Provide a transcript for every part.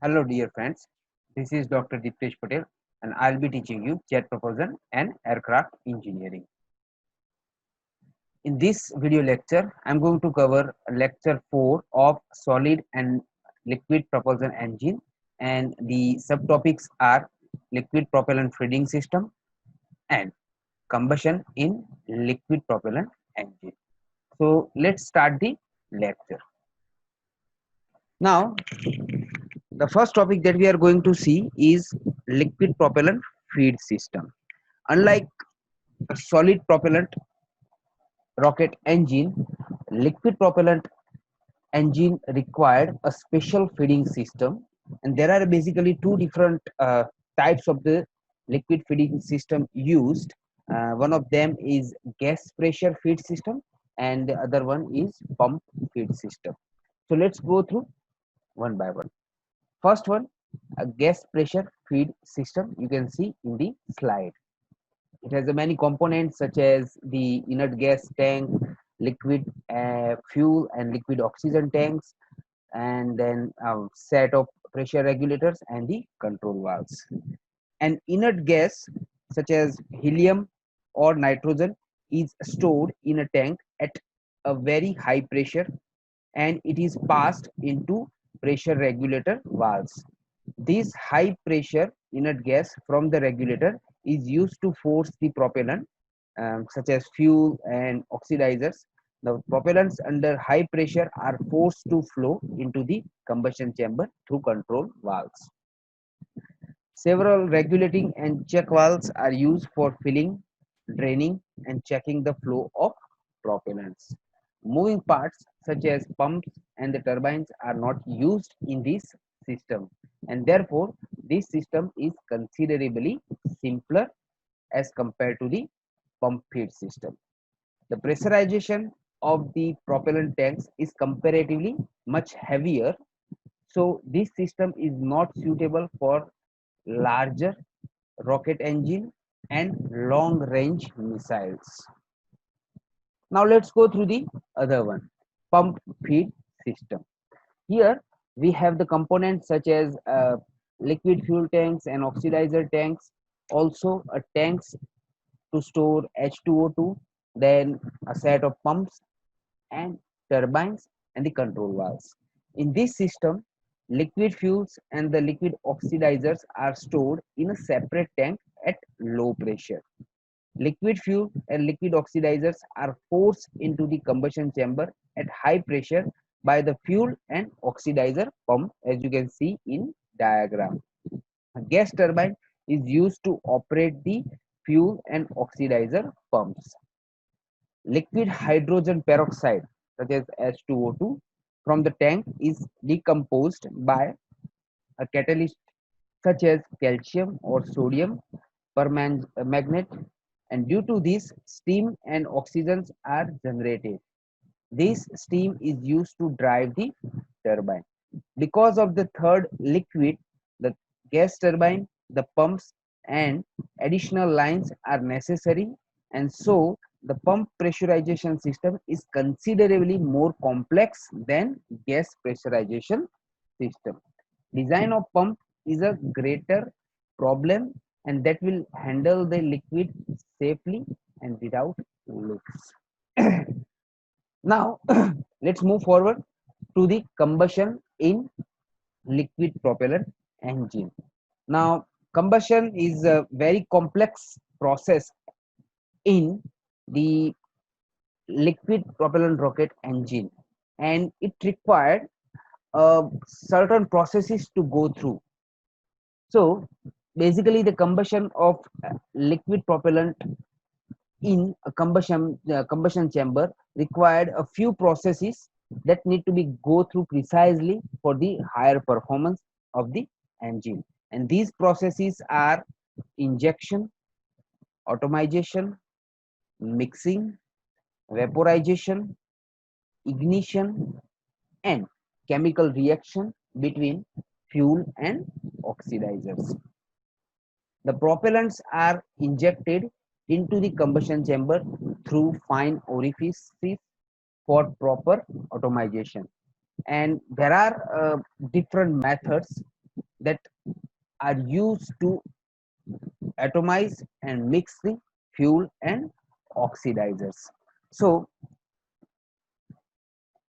Hello dear friends, this is Dr. Diptesh Patel and I'll be teaching you jet propulsion and aircraft engineering. In this video lecture, I'm going to cover lecture 4 of solid and liquid propulsion engine, and the subtopics are liquid propellant feeding system and combustion in liquid propellant engine. So let's start the lecture. Now the first topic that we are going to see is liquid propellant feed system. Unlike a solid propellant rocket engine, liquid propellant engine required a special feeding system, and there are basically two different types of the liquid feeding system used. One of them is gas pressure feed system and the other one is pump feed system. So let's go through one by one. First one, a gas pressure feed system, you can see in the slide. It has many components such as the inert gas tank, liquid fuel and liquid oxygen tanks, and then a set of pressure regulators and the control valves. An inert gas such as helium or nitrogen is stored in a tank at a very high pressure, and it is passed into pressure regulator valves. This high pressure inert gas from the regulator is used to force the propellant, such as fuel and oxidizers. The propellants under high pressure are forced to flow into the combustion chamber through control valves. Several regulating and check valves are used for filling, draining, and checking the flow of propellants. Moving parts such as pumps and the turbines are not used in this system, and therefore this system is considerably simpler as compared to the pump feed system. The pressurization of the propellant tanks is comparatively much heavier, so this system is not suitable for larger rocket engine and long range missiles. Now let's go through the other one, pump feed system. Here we have the components such as liquid fuel tanks and oxidizer tanks, also a tanks to store H2O2, then a set of pumps and turbines and the control valves. In this system, liquid fuels and the liquid oxidizers are stored in a separate tank at low pressure. Liquid fuel and liquid oxidizers are forced into the combustion chamber at high pressure by the fuel and oxidizer pump, as you can see in diagram. A gas turbine is used to operate the fuel and oxidizer pumps. Liquid hydrogen peroxide, such as H2O2, from the tank is decomposed by a catalyst such as calcium or sodium permanganate, and due to this, steam and oxygens are generated. This steam is used to drive the turbine. Because of the third liquid, the gas turbine, the pumps, and additional lines are necessary, and so the pump pressurization system is considerably more complex than gas pressurization system. Design of pump is a greater problem, and that will handle the liquid safely and without leaks. Now let's move forward to the combustion in liquid propellant engine. Now combustion is a very complex process in the liquid propellant rocket engine, and it required certain processes to go through. So basically the combustion of liquid propellant in a combustion chamber required a few processes that need to be go through precisely for the higher performance of the engine, and these processes are injection, atomization, mixing, vaporization, ignition, and chemical reaction between fuel and oxidizers. The propellants are injected into the combustion chamber through fine orifices for proper atomization. And there are different methods that are used to atomize and mix the fuel and oxidizers. So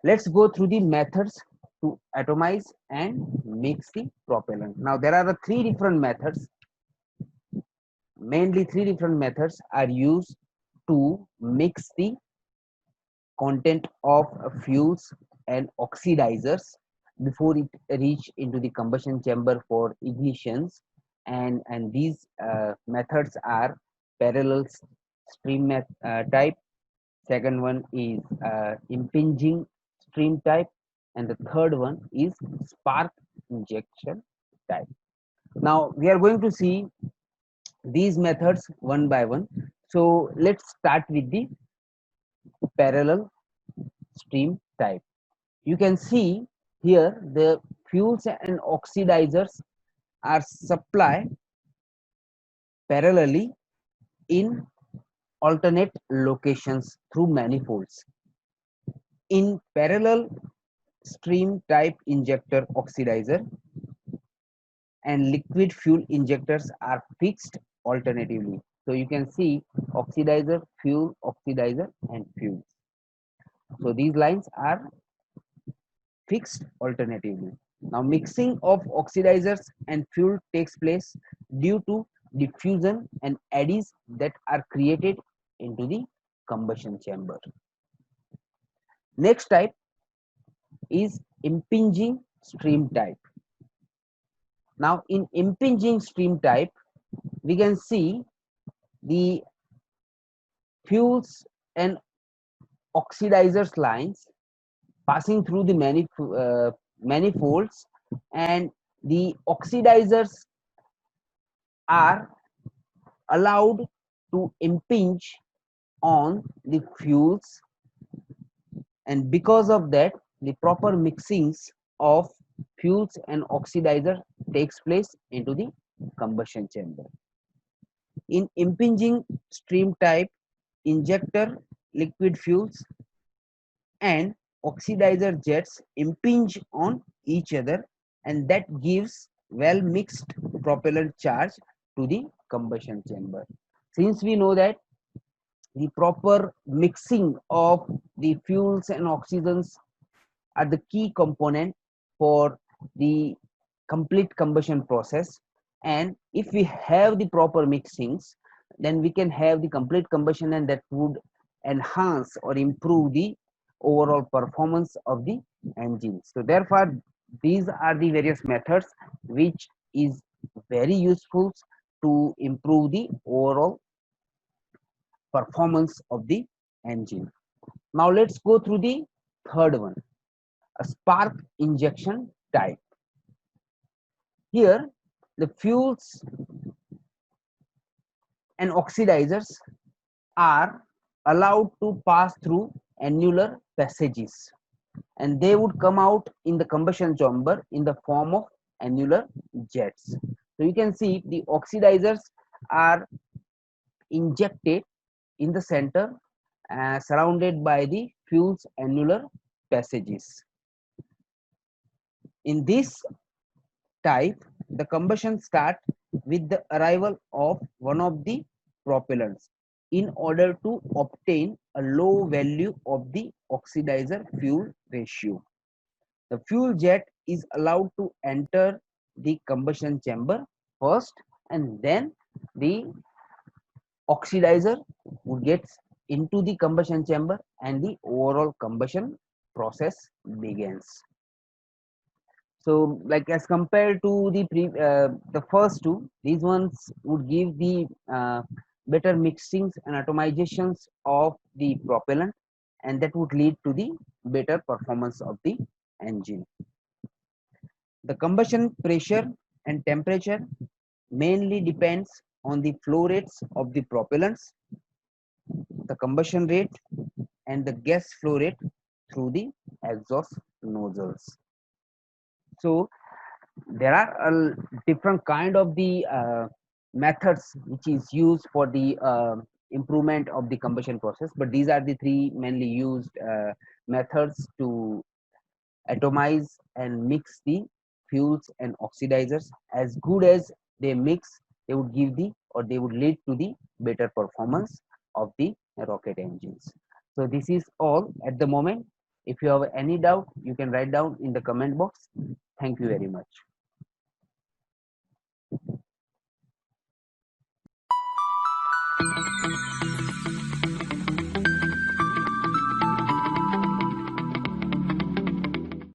let's go through the methods to atomize and mix the propellant. Now there are the three different methods. Mainly three different methods are used to mix the content of fuels and oxidizers before it reach into the combustion chamber for ignitions, and these methods are parallel stream type. Second one is impinging stream type, and the third one is spark injection type. Now we are going to see these methods one by one. So let's start with the parallel stream type. You can see here the fuels and oxidizers are supplied parallelly in alternate locations through manifolds. In parallel stream type, injector oxidizer and liquid fuel injectors are fixed alternatively. So you can see oxidizer, oxidizer and fuels. So these lines are fixed alternatively. Now mixing of oxidizers and fuel takes place due to diffusion and eddies that are created into the combustion chamber. Next type is impinging stream type. Now in impinging stream type, we can see the fuels and oxidizers lines passing through the manifolds, and the oxidizers are allowed to impinge on the fuels, and because of that the proper mixings of fuels and oxidizer takes place into the combustion chamber. In impinging stream type, injector liquid fuels and oxidizer jets impinge on each other, and that gives well mixed propellant charge to the combustion chamber. Since we know that the proper mixing of the fuels and oxygens are the key component for the complete combustion process, and if we have the proper mixings, then we can have the complete combustion, and that would enhance or improve the overall performance of the engine. So therefore these are the various methods which is very useful to improve the overall performance of the engine. Now let's go through the third one, a spark injection type. Here the fuels and oxidizers are allowed to pass through annular passages, and they would come out in the combustion chamber in the form of annular jets. So you can see the oxidizers are injected in the center, surrounded by the fuel's annular passages. In this type, the combustion starts with the arrival of one of the propellants in order to obtain a low value of the oxidizer fuel ratio. The fuel jet is allowed to enter the combustion chamber first, and then the oxidizer would get into the combustion chamber and the overall combustion process begins. So like as compared to the first two, these ones would give the better mixings and atomizations of the propellant, and that would lead to the better performance of the engine. The combustion pressure and temperature mainly depends on the flow rates of the propellants, the combustion rate and the gas flow rate through the exhaust nozzles. So there are a different kind of the methods which is used for the improvement of the combustion process, but these are the three mainly used methods to atomize and mix the fuels and oxidizers. As good as they mix, they would give the, or they would lead to the better performance of the rocket engines. So this is all at the moment. If you have any doubt, you can write down in the comment box. Thank you very much.